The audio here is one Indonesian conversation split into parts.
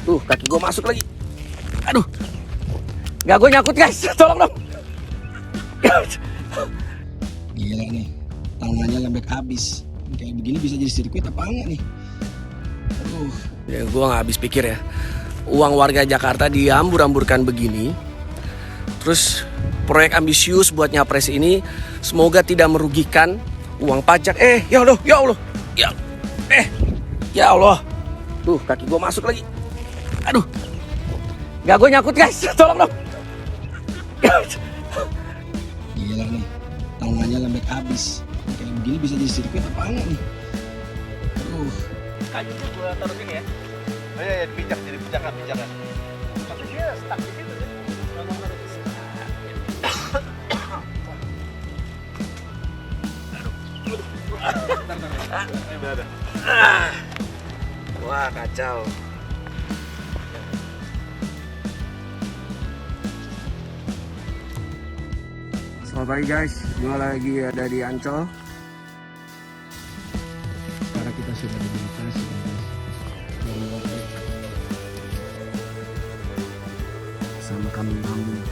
Tuh, kaki gue masuk lagi. Aduh. Nggak, gue nyangkut guys. Tolong dong. Gila nih, tangannya lembek habis. Kayak begini bisa jadi sirkuit apa enggak nih? Aduh. Ya, gue nggak habis pikir ya. Uang warga Jakarta diambur-amburkan begini. Terus proyek ambisius buat nyapres ini semoga tidak merugikan uang pajak. Ya Allah, ya Allah. Ya Allah. Tuh, kaki gue masuk lagi. Aduh. Nggak, gue nyangkut guys. Tolong dong. Gila nih, tangannya lembek habis. Kayak begini bisa jadi sirkuit apa enggak nih? Aduh. Kayunya gue taruh sini ya. Oh iya, dipijak, jadi pijakan. Tapi dia stuck di situ deh. Wah, kacau. Selamat pagi guys, gue lagi ada di Ancol. Karena kita sudah di Bekasi. Sama kambing-kambing.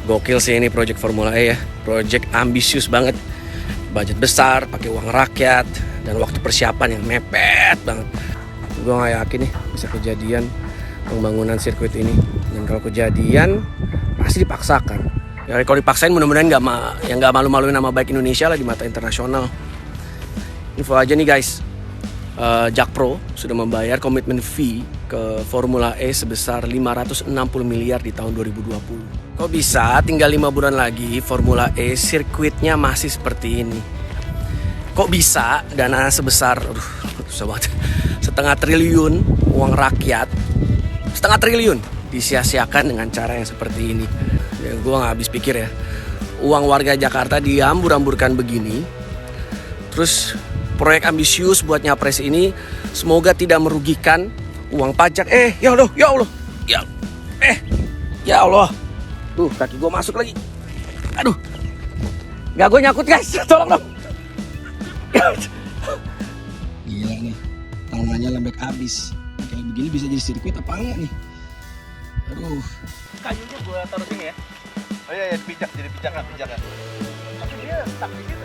Gokil sih ini project Formula E ya. Project ambisius banget. Budget besar, pakai uang rakyat, dan waktu persiapan yang mepet banget. Gue gak yakin nih bisa kejadian pembangunan sirkuit ini. Dan kalau kejadian pasti dipaksakan. Ya kalau dipaksain mudah-mudahan nggak malu-maluin nama baik Indonesia lah di mata internasional. Info aja nih guys, Jakpro sudah membayar komitmen fee ke Formula E sebesar 560 miliar di tahun 2020. Kok bisa tinggal 5 bulan lagi Formula E sirkuitnya masih seperti ini? Kok bisa dana sebesar susah banget, 1,5 triliun uang rakyat, 1,5 triliun disia-siakan dengan cara yang seperti ini? Ya, gue gak habis pikir ya. Uang warga Jakarta diambur-amburkan begini. Terus proyek ambisius buat nyapres ini semoga tidak merugikan uang pajak. Ya Allah, ya Allah. Ya Allah. Tuh, kaki gue masuk lagi. Aduh. Nggak, gue nyangkut guys. Tolong dong. Gila nih, tangannya lembek habis. Kayak begini bisa jadi sirkuit apa enggak nih? Aduh. Kayunya gue taruh sini ya. Oh iya, dipijak, jadi pijakan. Tapi dia stuck di situ.